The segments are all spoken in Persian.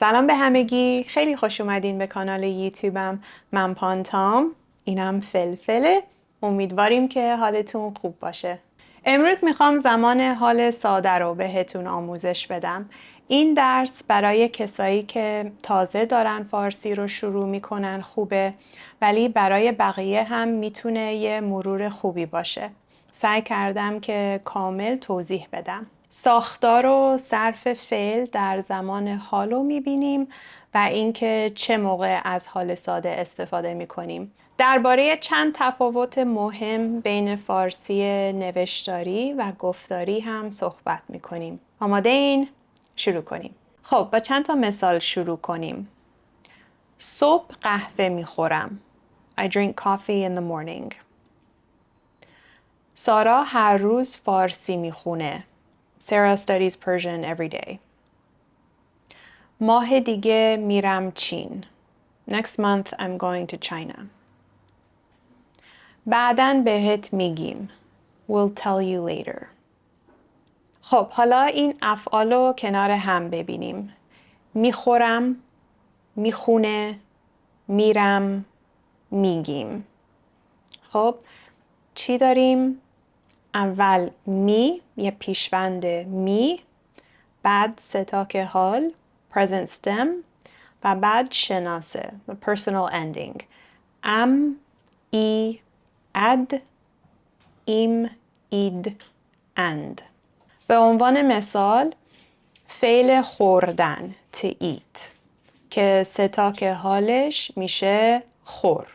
سلام به همگی، خیلی خوش اومدین به کانال یوتیوبم. من پانتام، اینم فلفله. امیدواریم که حالتون خوب باشه. امروز میخوام زمان حال ساده رو بهتون آموزش بدم. این درس برای کسایی که تازه دارن فارسی رو شروع میکنن خوبه، ولی برای بقیه هم میتونه یه مرور خوبی باشه. سعی کردم که کامل توضیح بدم. ساختار و صرف فعل در زمان حال رو میبینیم و اینکه چه موقع از حال ساده استفاده میکنیم. درباره چند تفاوت مهم بین فارسی نوشتاری و گفتاری هم صحبت میکنیم. آماده این؟ شروع کنیم. خب با چند تا مثال شروع کنیم. صبح قهوه میخورم. I drink coffee in the morning. سارا هر روز فارسی میخونه. Sarah studies Persian every day. ماه دیگه میرم چین. Next month I'm going to China. بعداً بهت میگیم. We'll tell you later. خب حالا این افعال رو کنار هم ببینیم. میخورم، میخونه، میرم، میگیم. خب چی داریم؟ اول می، یه پیشوند می، بعد ستاک حال present stem و بعد شناسه personal ending ام، ای، اد، ایم، اید، اند. به عنوان مثال فعل خوردن to eat که ستاک حالش میشه خور.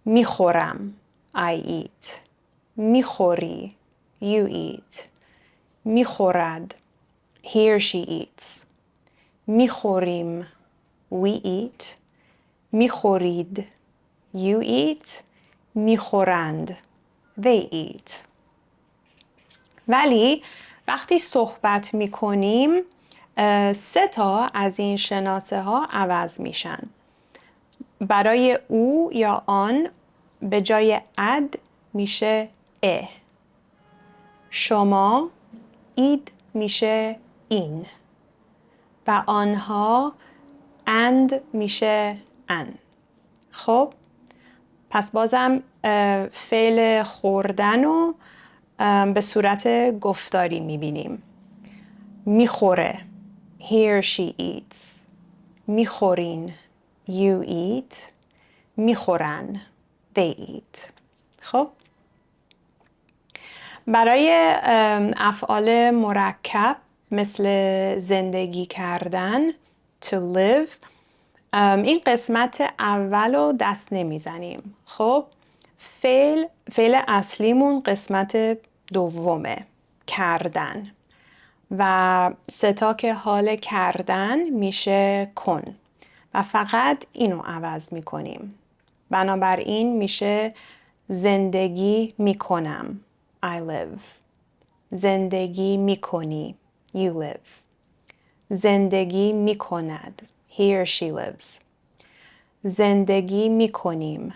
میخورم I eat. میخوری you eat. میخورد he or she eats. میخوریم we eat. میخورید you eat. میخورند they eat. ولی وقتی صحبت میکنیم سه تا از این شناسه ها عوض میشن. برای او یا آن به جای اد میشه ا. شما اید میشه این و آنها اند میشه ان. خب پس بازم فعل خوردن رو به صورت گفتاری میبینیم. میخوره he or she eats. میخورین you eat. میخورن they eat. خب برای افعال مرکب مثل زندگی کردن to live این قسمت اول رو دست نمیزنیم. خب فعل اصلیمون قسمت دومه کردن و ستاک حال کردن میشه کن و فقط اینو عوض میکنیم. بنابراین میشه زندگی میکنم I live. زندگی میکنی you live. زندگی میکند he or she lives. زندگی میکنیم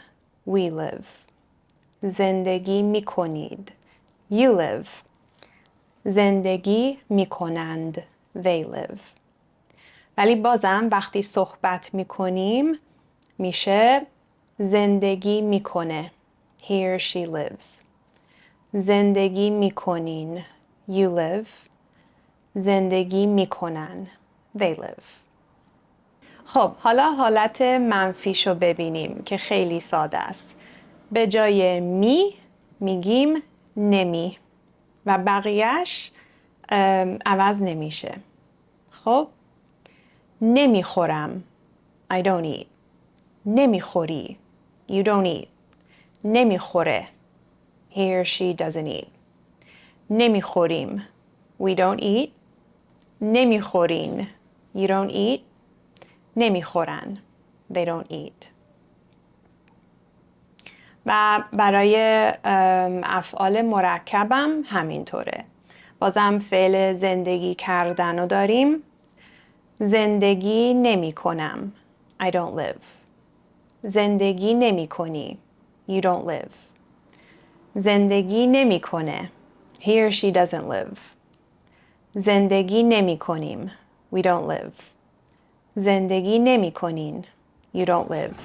we live. زندگی میکنید you live. زندگی میکنند they live. ولی بازم وقتی صحبت میکنیم میشه زندگی میکنه he or she lives. زندگی میکنین you live. زندگی میکنن they live. خب حالا حالت منفیشو ببینیم که خیلی ساده است. به جای می میگیم نمی و بقیهش عوض نمیشه. خب نمیخورم I don't eat. نمیخوری you don't eat. نمیخوره he or she doesn't eat. نمیخوریم we don't eat. نمیخورین you don't eat. نمیخورن they don't eat. و برای افعال مرکبم همینطوره. بازم فعل زندگی کردن رو داریم. زندگی نمی کنم I don't live. زندگی نمی کنی you don't live. زندگی نمی کنه he or she doesn't live. زندگی نمی کنیم we don't live. زندگی نمی کنین. You don't live.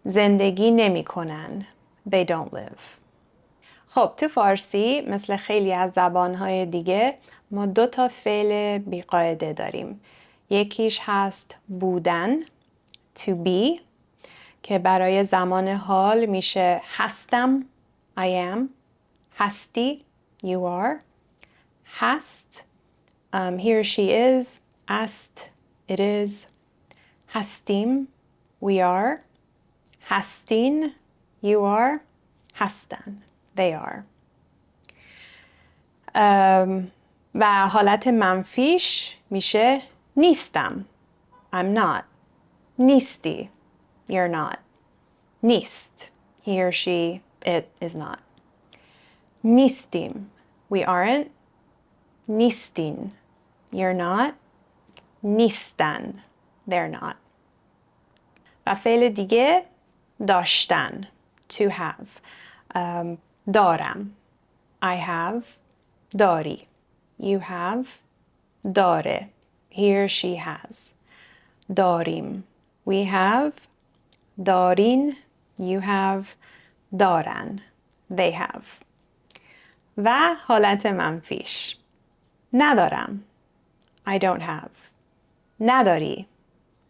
زندگی نمی کنن. They don't live. خب تو فارسی مثل خیلی از زبانهای دیگه ما 2 تا فعل بیقاعده داریم. یکیش هست بودن to be که برای زمان حال میشه هستم I am. هستی you are. هست he or she is. است it is. هستیم we are. هستین you are. هستن they are. و حالت منفیش میشه نیستم I'm not. نیستی you're not. نیست he or she it is not. نیستیم we aren't. نیستین you're not. نیستن they're not. و فعل دیگه داشتن to have. دارم I have. داری you have. داره he or she has. داریم we have. دارین you have. دارن they have. و حالت منفیش ندارم I don't have. نداری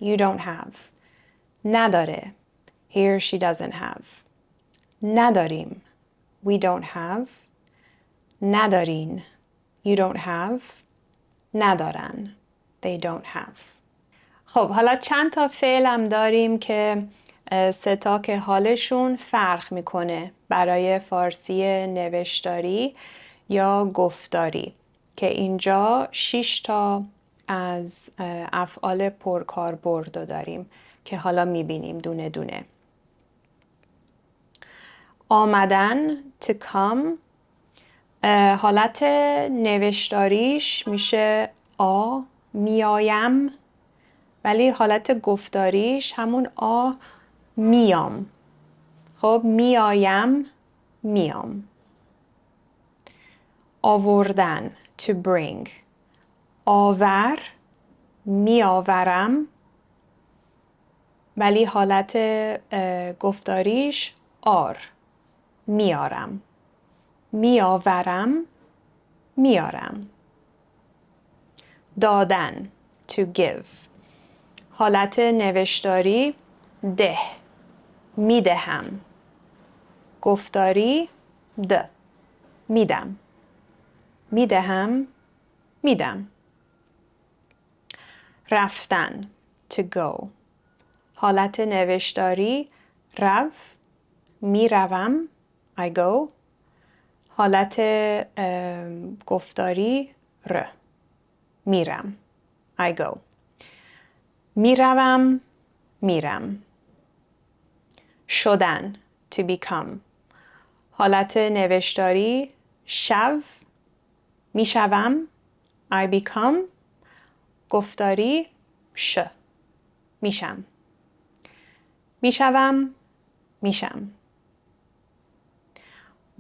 you don't have. نداره he or she doesn't have. نداریم we don't have. ندارین you don't have. ندارن they don't have. خب حالا چند تا فعل هم داریم که 3 تا که حالشون فرق میکنه برای فارسی نوشتاری یا گفتاری که اینجا 6 تا از افعال پرکاربرد داریم که حالا میبینیم دونه دونه. آمدن to come حالت نوشتاریش میشه میایم ولی حالت گفتاریش همون میام. خب میایم میام. آوردن to bring آور میآورم ولی حالت گفتاریش میارم. میآورم میارم. دادن to give حالت نوشتاری ده میدهم. گفتاری میدم. میدهم میدم. رفتن to go حالت نوشتاری میروم I go. حالت گفتاری میرم I go. میروم میرم. شدن to become حالت نوشتاری میشوم I become. گفتاری میشم. میشوم میشم.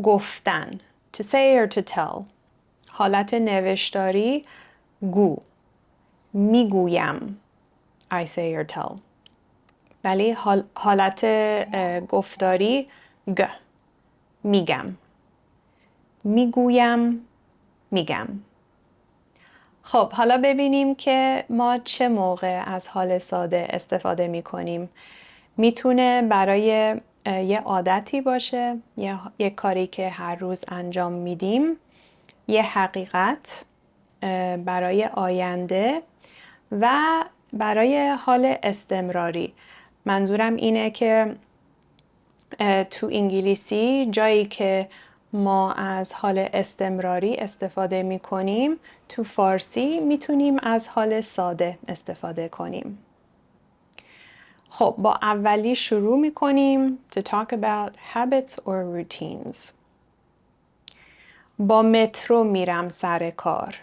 گفتن to say or to tell حالت نوشتاری میگویم I say or tell ولی حالت گفتاری میگم. میگویم میگم. خب حالا ببینیم که ما چه موقع از حال ساده استفاده میکنیم. میتونه برای یه عادتی باشه یا یه کاری که هر روز انجام میدیم. یه حقیقت برای آینده و برای حال استمراری. منظورم اینه که تو انگلیسی جایی که ما از حال استمراری استفاده می کنیم تو فارسی میتونیم از حال ساده استفاده کنیم. خب با اولی شروع می کنیم to talk about habits or routines. با مترو میرم سر کار.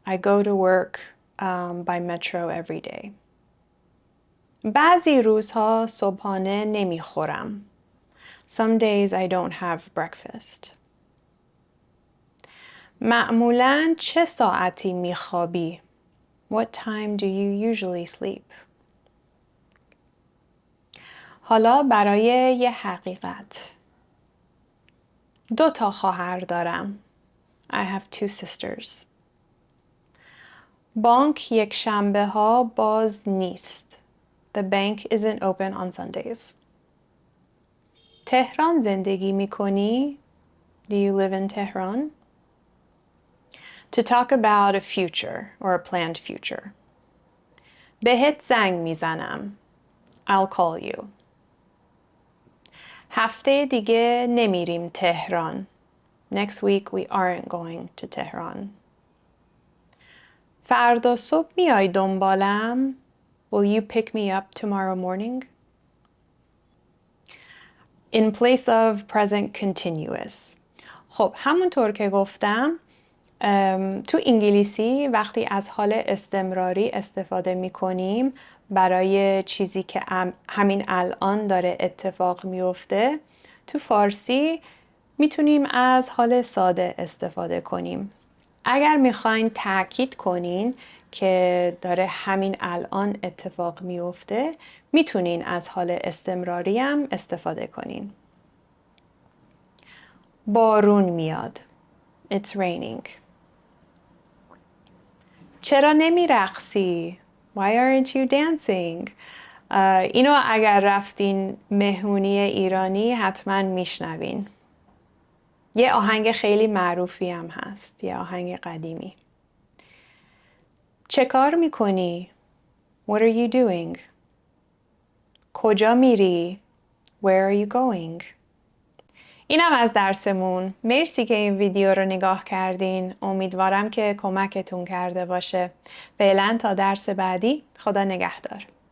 I go to work by metro every day. بعضی روزها صبحانه نمیخورم. Some days I don't have breakfast. معمولاً چه ساعتی میخوابی؟ What time do you usually sleep? حالا برای یه حقیقت. 2 خواهر دارم. I have 2 sisters. بانک یک شنبه ها باز نیست. The bank isn't open on Sundays. تهران زندگی می کنی؟ Do you live in Tehran? To talk about a future or a planned future. بهت زنگ میزنم. I'll call you. هفته دیگه نمیریم تهران. Next week we aren't going to Tehran. فردا صبح میای دنبالم؟ Will you pick me up tomorrow morning? In place of present continuous. خب همونطور که گفتم تو انگلیسی وقتی از حال استمراری استفاده می کنیم برای چیزی که همین الان داره اتفاق میفته، تو فارسی میتونیم از حال ساده استفاده کنیم. اگر میخواین تاکید کنین که داره همین الان اتفاق میفته، میتونین از حال استمراری هم استفاده کنین. بارون میاد. It's raining. چرا نمی رقصی؟ Why aren't you dancing? اینو اگر رفتین مهمونی ایرانی حتما میشنوین. یه آهنگ خیلی معروفی هم هست. یه آهنگ قدیمی. چه کار میکنی؟ What are you doing? کجا میری؟ Where are you going? اینم از درسمون. مرسی که این ویدیو رو نگاه کردین. امیدوارم که کمکتون کرده باشه. فعلا تا درس بعدی، خدا نگهدار.